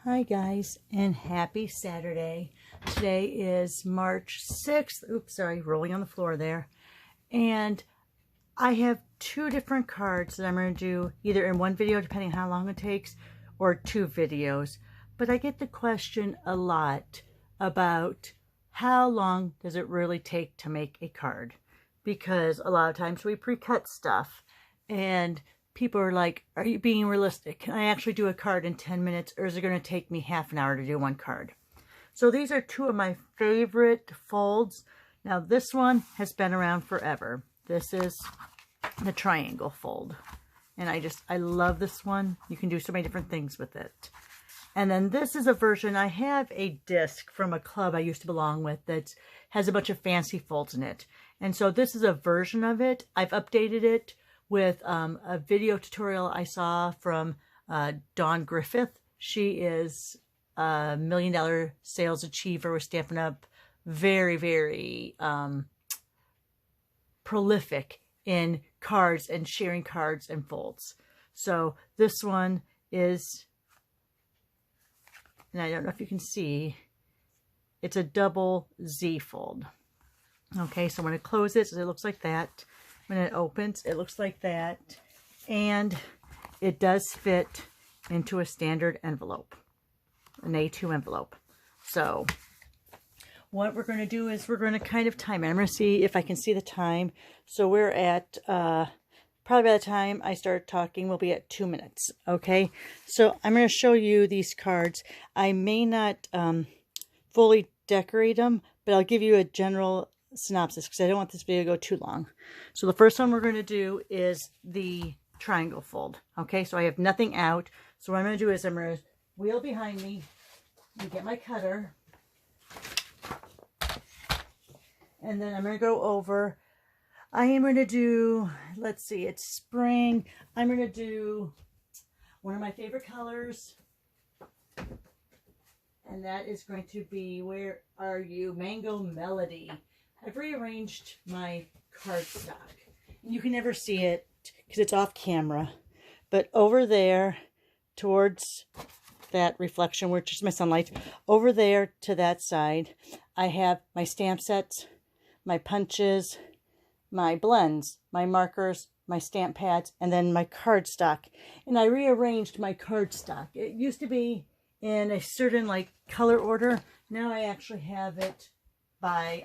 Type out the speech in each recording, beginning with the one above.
Hi guys, and happy Saturday. Today is March 6th. Oops, sorry, rolling on the floor there. And I have two different cards that I'm going to do either in one video, depending on how long it takes, or two videos. But I get the question a lot about how long does it really take to make a card? Because a lot of times we pre-cut stuff and people are like, are you being realistic? Can I actually do a card in 10 minutes, or is it going to take me half an hour to do one card? So these are two of my favorite folds. Now this one has been around forever. This is the triangle fold. And I love this one. You can do so many different things with it. And then this is a version, I have a disc from a club I used to belong with that has a bunch of fancy folds in it. And so this is a version of it. I've updated it with a video tutorial I saw from Dawn Griffith. She is a $1 million sales achiever with Stampin' Up. Very, very prolific in cards and sharing cards and folds. So this one is, and I don't know if you can see, it's a double Z fold. Okay, so when I close it, so it looks like that. When it opens, it looks like that, and it does fit into a standard envelope, an A2 envelope. So what we're going to do is we're going to kind of time it. I'm going to see if I can see the time. So we're at, probably by the time I start talking, we'll be at 2 minutes. Okay, so I'm going to show you these cards. I may not fully decorate them, but I'll give you a general synopsis because I don't want this video to go too long. So the first one we're going to do is the triangle fold. Okay, so I have nothing out. So what I'm going to do is I'm going to wheel behind me and get my cutter. And then I'm going to go over. I am going to do, let's see, it's spring. I'm going to do one of my favorite colors. And that is going to be, where are you? Mango Melody. I've rearranged my cardstock. You can never see it because it's off camera. But over there, towards that reflection, which is my sunlight, over there to that side, I have my stamp sets, my punches, my blends, my markers, my stamp pads, and then my cardstock. And I rearranged my cardstock. It used to be in a certain color order. Now I actually have it by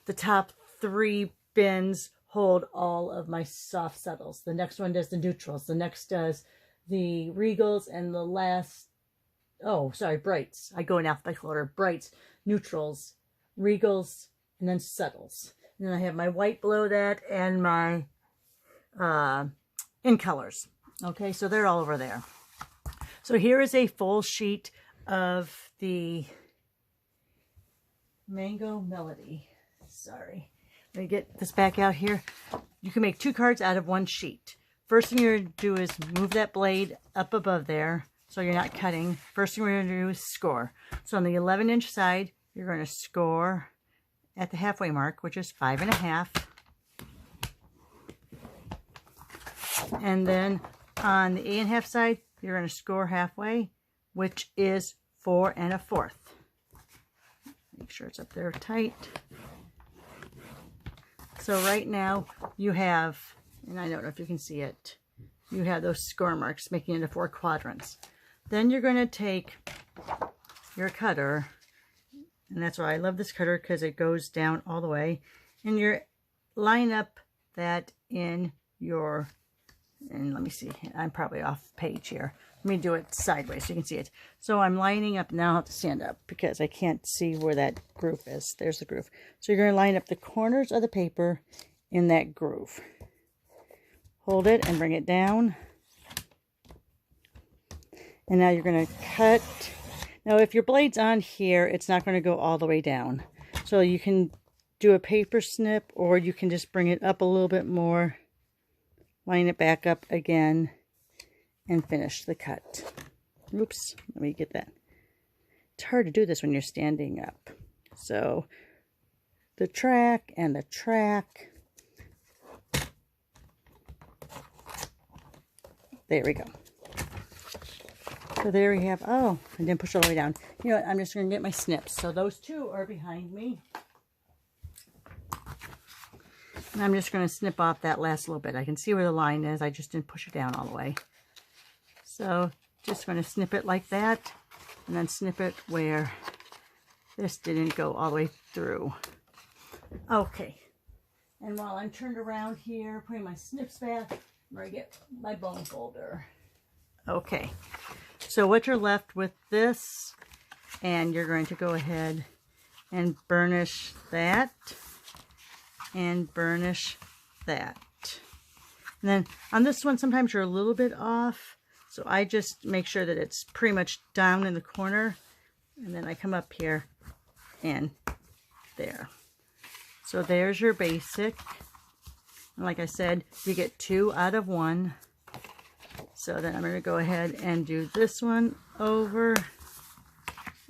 the top 3 bins hold all of my soft subtles. The next one does the neutrals. The next does the regals, and the last, brights. I go in alphabetical order. Brights, neutrals, regals, and then subtles. And then I have my white below that and my in colors. Okay, so they're all over there. So here is a full sheet of the Mango Melody. Sorry. Let me get this back out here. You can make 2 cards out of 1 sheet. First thing you're going to do is move that blade up above there so you're not cutting. First thing we're going to do is score. So on the 11-inch side, you're going to score at the halfway mark, which is 5.5. And then on the 8.5 side, you're going to score halfway, which is 4 1/4. Make sure it's up there tight. So right now you have, and I don't know if you can see it, you have those score marks making it into 4 quadrants. Then you're going to take your cutter, and that's why I love this cutter, because it goes down all the way, and you line up that in your, and let me see, I'm probably off page here. Let me do it sideways so you can see it. So I'm lining up, now I have to stand up because I can't see where that groove is. There's the groove. So you're going to line up the corners of the paper in that groove. Hold it and bring it down. And now you're going to cut. Now if your blade's on here, it's not going to go all the way down. So you can do a paper snip, or you can just bring it up a little bit more. Line it back up again and finish the cut. Oops, let me get that. It's hard to do this when you're standing up. So the track and the track. There we go. So there we have, oh, I didn't push all the way down. You know what, I'm just going to get my snips. So those two are behind me. And I'm just going to snip off that last little bit. I can see where the line is. I just didn't push it down all the way. So just going to snip it like that. And then snip it where this didn't go all the way through. Okay. And while I'm turned around here, putting my snips back, I'm going to get my bone folder. Okay. So what you're left with this, and you're going to go ahead and burnish that. And burnish that. And then on this one, sometimes you're a little bit off. So I just make sure that it's pretty much down in the corner. And then I come up here and there. So there's your basic. And like I said, you get 2 out of 1. So then I'm going to go ahead and do this one over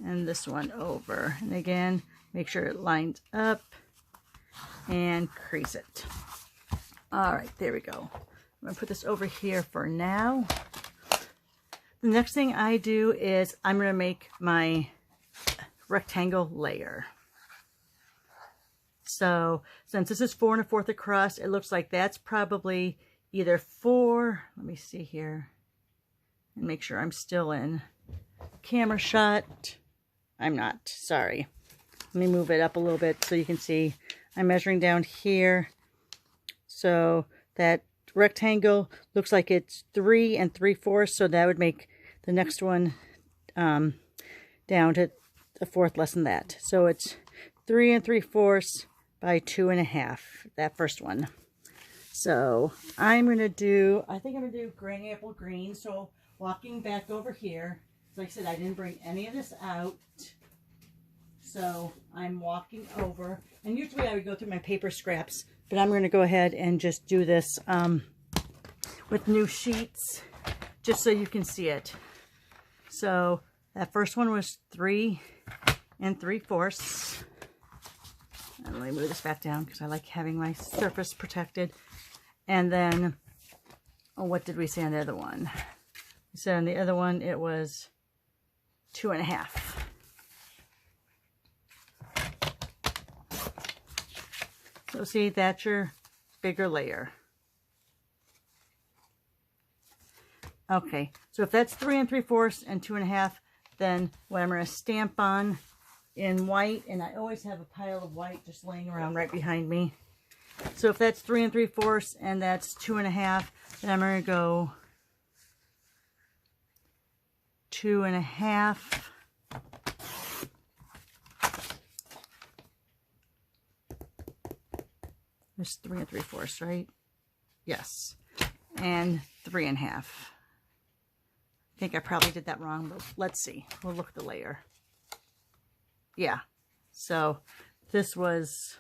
and this one over. And again, make sure it lines up and crease it. All right, there we go. I'm going to put this over here for now. The next thing I do is I'm going to make my rectangle layer. So since this is 4 1/4 across, it looks like that's probably either 4, let me see here and make sure I'm still in camera shot. I'm not, sorry. Let me move it up a little bit so you can see. I'm measuring down here. So that rectangle looks like it's 3 3/4, so that would make the next one down to a fourth less than that. So it's 3 3/4 by 2 1/2, that first one. So I'm going to do, I think I'm going to do gray apple green. So walking back over here, like I said, I didn't bring any of this out. So I'm walking over, and usually I would go through my paper scraps, but I'm going to go ahead and just do this with new sheets, just so you can see it. So that first one was 3 3/4. And let me move this back down because I like having my surface protected. And then, oh, what did we say on the other one? We said on the other one it was 2 1/2. So see, that's your bigger layer. Okay, so if that's 3 3/4 and 2 1/2, then what I'm going to stamp on in white, and I always have a pile of white just laying around right behind me. So if that's 3 3/4 and that's 2 1/2, then I'm going to go 2 1/2. There's 3 3/4, right? Yes. And 3 1/2. I think I probably did that wrong, but let's see. We'll look at the layer. Yeah. So this was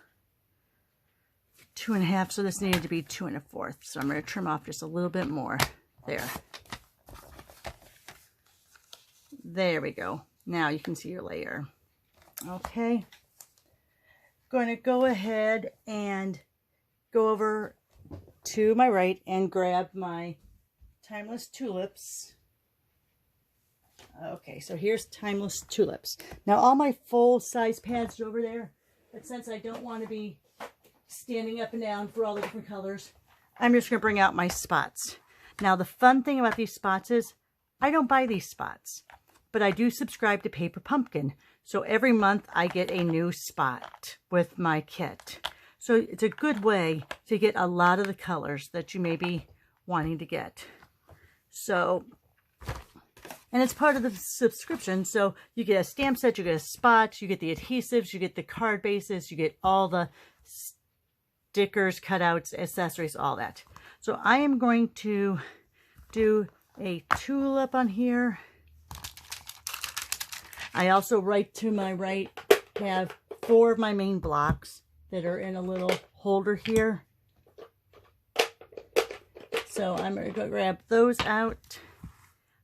2 1/2, so this needed to be 2 1/4. So I'm going to trim off just a little bit more. There. There we go. Now you can see your layer. Okay. Going to go ahead and go over to my right and grab my Timeless Tulips. Okay, so here's Timeless Tulips. Now all my full size pads are over there, but since I don't want to be standing up and down for all the different colors, I'm just going to bring out my spots. Now the fun thing about these spots is I don't buy these spots, but I do subscribe to Paper Pumpkin. So every month I get a new spot with my kit. So it's a good way to get a lot of the colors that you may be wanting to get. So, and it's part of the subscription. So you get a stamp set, you get a spot, you get the adhesives, you get the card bases, you get all the stickers, cutouts, accessories, all that. So I am going to do a tulip on here. I also, right to my right, have 4 of my main blocks that are in a little holder here. So I'm going to go grab those out.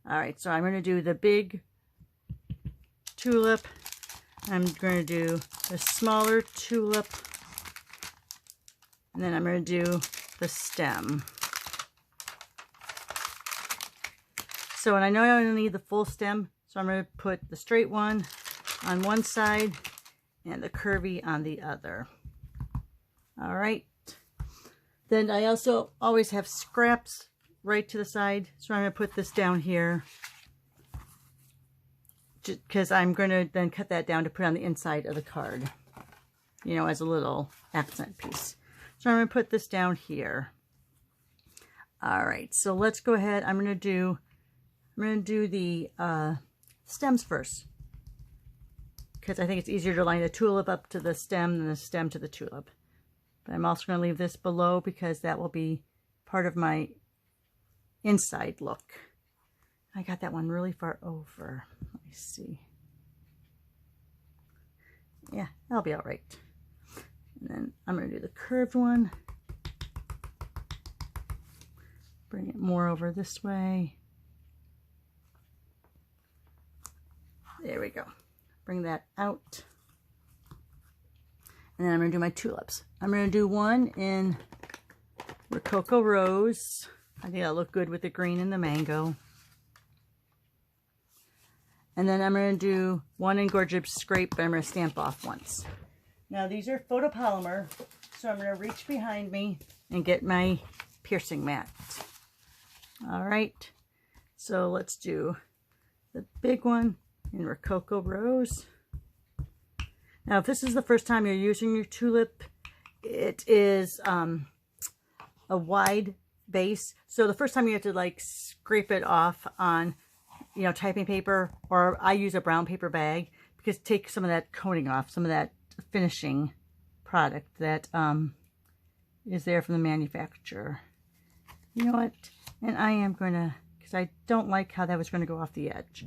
All right, so I'm going to do the big tulip. I'm going to do the smaller tulip. And then I'm going to do the stem. So, and I know I only need the full stem, so I'm going to put the straight one on one side and the curvy on the other. All right. Then I also always have scraps right to the side, so I'm going to put this down here because I'm going to then cut that down to put on the inside of the card, you know, as a little accent piece. So I'm going to put this down here. All right, so let's go ahead. I'm going to do the stems first, because I think it's easier to line the tulip up to the stem than the stem to the tulip. But I'm also going to leave this below because that will be part of my inside look. I got that one really far over. Let me see. Yeah, that'll be all right. And then I'm going to do the curved one. Bring it more over this way. There we go. Bring that out. And then I'm going to do my tulips. I'm going to do one in Rococo Rose. I think that'll look good with the green and the mango. And then I'm going to do one in Gorgeous Scrape, but I'm going to stamp off once. Now these are photopolymer, so I'm going to reach behind me and get my piercing mat. All right, so let's do the big one in Rococo Rose. Now, if this is the first time you're using your tulip, it is a wide base. So the first time you have to like scrape it off on, you know, typing paper, or I use a brown paper bag because it takes some of that coating off, some of that finishing product that is there from the manufacturer. You know what? And I am going to, because I don't like how that was going to go off the edge.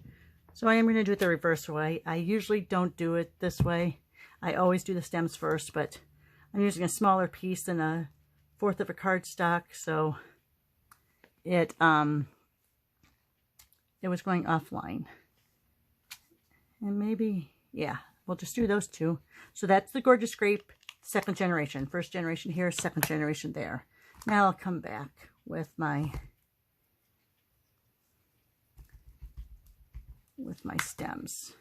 So I am going to do it the reverse way. I usually don't do it this way. I always do the stems first, but I'm using a smaller piece than 1/4 of a cardstock, so it was going offline. And maybe, yeah, we'll just do those two. So that's the Gorgeous Scrape, 2nd generation. 1st generation here, 2nd generation there. Now I'll come back with my stems.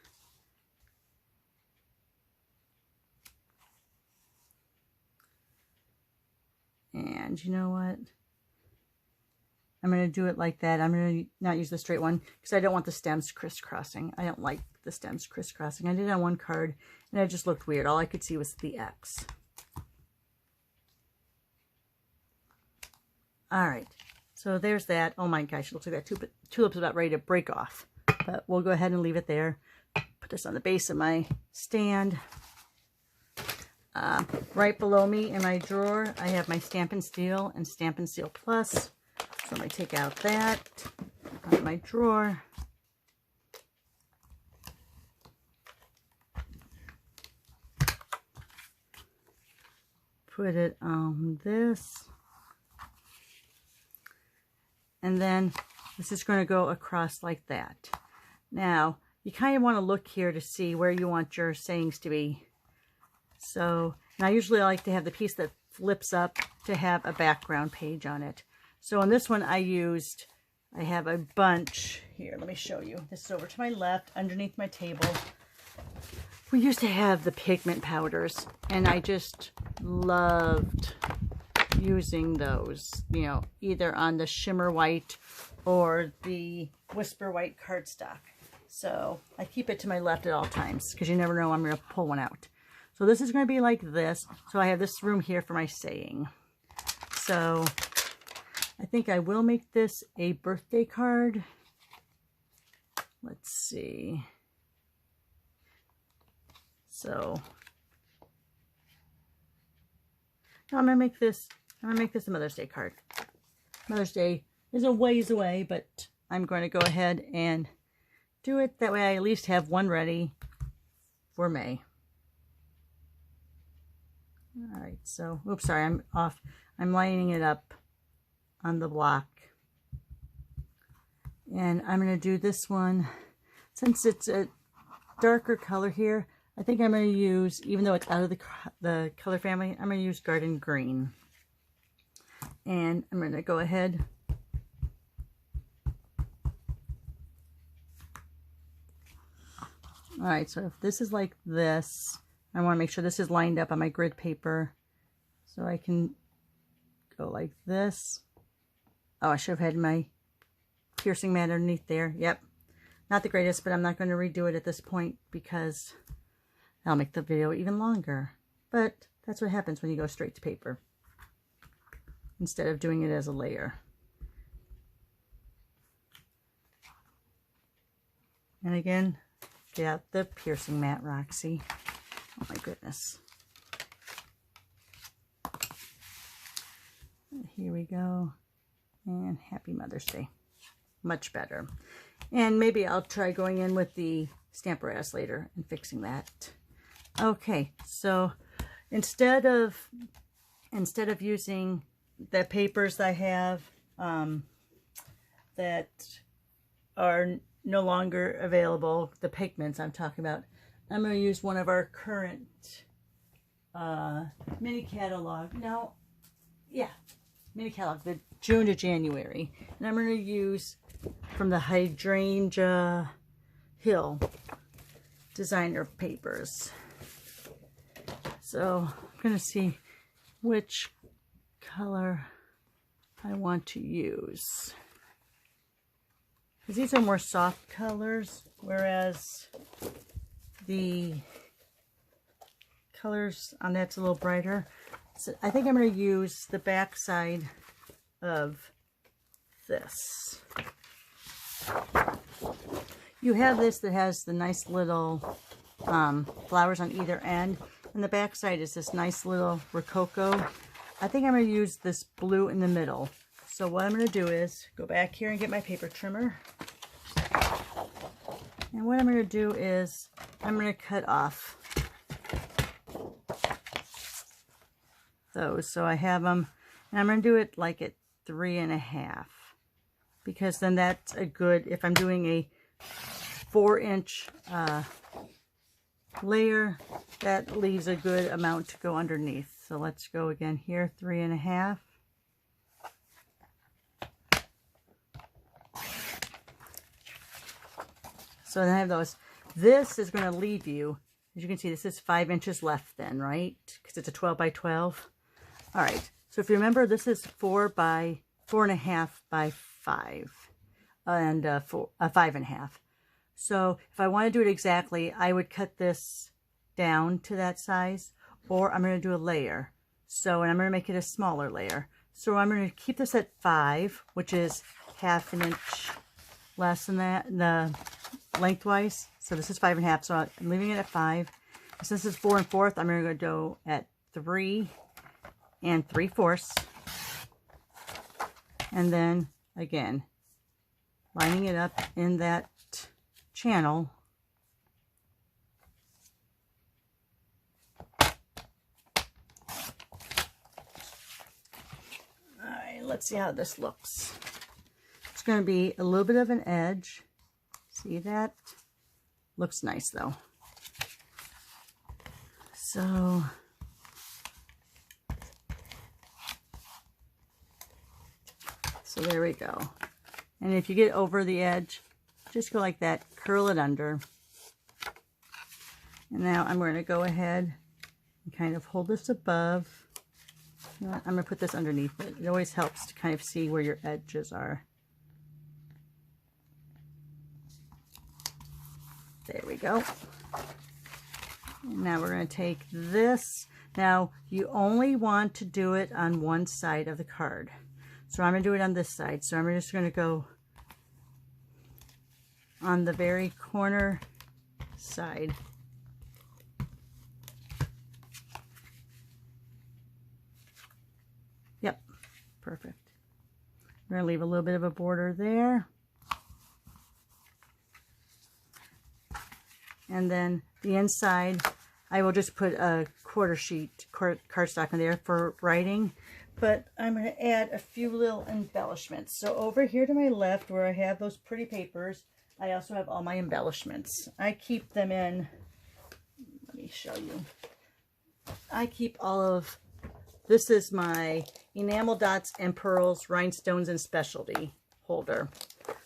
And you know what? I'm going to do it like that. I'm going to not use the straight one because I don't want the stems crisscrossing. I don't like the stems crisscrossing. I did it on one card and it just looked weird. All I could see was the X. All right. So there's that. Oh my gosh, it looks like that tulip's about ready to break off. But we'll go ahead and leave it there. Put this on the base of my stand. Right below me in my drawer, I have my Stampin' Steel and Stampin' Steel Plus. So I'm going to take out that out of my drawer. Put it on this. And then this is going to go across like that. Now, you kind of want to look here to see where you want your sayings to be. So, and I usually like to have the piece that flips up to have a background page on it. So on this one I have a bunch. Here, let me show you. This is over to my left, underneath my table. We used to have the pigment powders, and I just loved using those, you know, either on the shimmer white or the whisper white cardstock. So I keep it to my left at all times because you never know I'm going to pull one out. So this is going to be like this. So I have this room here for my saying. So I think I will make this a birthday card. Let's see. So I'm going to make this a Mother's Day card. Mother's Day is a ways away, but I'm going to go ahead and do it. That way I at least have one ready for May. All right, so, oops, sorry, I'm off. I'm lining it up on the block. And I'm going to do this one. Since it's a darker color here, I think I'm going to use, even though it's out of the color family, I'm going to use Garden Green. And I'm going to go ahead All right, so if this is like this, I want to make sure this is lined up on my grid paper. So I can go like this. Oh, I should have had my piercing mat underneath there. Yep. Not the greatest, but I'm not going to redo it at this point because that'll make the video even longer. But that's what happens when you go straight to paper instead of doing it as a layer. And again, get out the piercing mat, Roxy. Oh my goodness. Here we go. And happy Mother's Day. Much better. And maybe I'll try going in with the Stamparatus later and fixing that. Okay, so instead of using the papers I have that are no longer available, the pigments I'm talking about, I'm going to use one of our current mini catalog. No, yeah, mini catalog, the June to January. And I'm going to use from the Hydrangea Hill designer papers. So I'm going to see which color I want to use. Because these are more soft colors, whereas the colors on that's a little brighter. So I think I'm going to use the back side of this. You have this that has the nice little flowers on either end, and the back side is this nice little rococo. I think I'm going to use this blue in the middle. So what I'm going to do is go back here and get my paper trimmer. And what I'm going to do is I'm going to cut off those. So I have them, and I'm going to do it like at 3.5, because then that's a good, if I'm doing a 4-inch layer, that leaves a good amount to go underneath. So let's go again here, 3.5. So then I have those. This is going to leave you, as you can see, this is 5 inches left then, right? Because it's a 12 by 12. All right. So if you remember, this is 4.5 by 5, and 5.5. So if I want to do it exactly, I would cut this down to that size, or I'm going to do a layer. So, and I'm going to make it a smaller layer. So I'm going to keep this at 5, which is 1/2 inch less than that, the lengthwise. So this is 5.5, so I'm leaving it at 5. Since this is 4 1/4, I'm going to go at 3 3/4. And then again, lining it up in that channel. Alright, let's see how this looks. It's going to be a little bit of an edge. See that? Looks nice though. So there we go. And if you get over the edge, just go like that, curl it under. And now I'm going to go ahead and kind of hold this above. You know what? I'm going to put this underneath it. It always helps to kind of see where your edges are. There we go. And now we're going to take this. Now you only want to do it on one side of the card. So I'm going to do it on this side. So I'm just going to go on the very corner side. Yep, perfect. We're going to leave a little bit of a border there. And then the inside, I will just put a quarter sheet cardstock in there for writing. But I'm going to add a few little embellishments. So over here to my left, where I have those pretty papers, I also have all my embellishments. I keep them in, let me show you. I keep all of, this is my enamel dots and pearls, rhinestones, and specialty holder.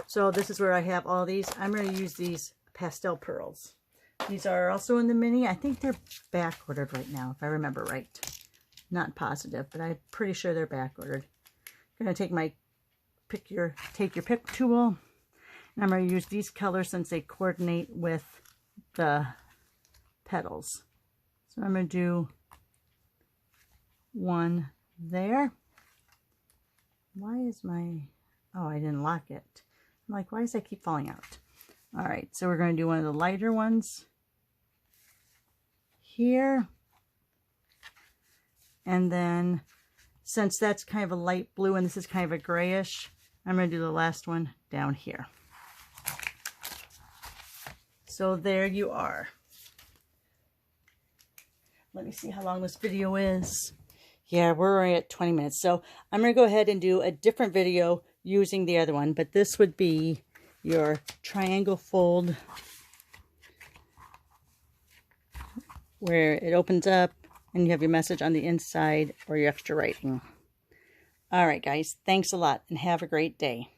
So this is where I have all these. I'm going to use these pastel pearls. These are also in the mini. I think they're back ordered right now, if I remember right. Not positive, but I'm pretty sure they're back ordered. I'm going to take my take your pick tool, and I'm going to use these colors since they coordinate with the petals. So I'm going to do one there. Why is my, oh, I didn't lock it. I'm like, why does that keep falling out? All right, so we're going to do one of the lighter ones here. And then since that's kind of a light blue and this is kind of a grayish, I'm going to do the last one down here. So there you are. Let me see how long this video is. Yeah, we're already at 20 minutes. So I'm going to go ahead and do a different video using the other one. But this would be your triangle fold where it opens up and you have your message on the inside or your extra writing. All right, guys. Thanks a lot and have a great day.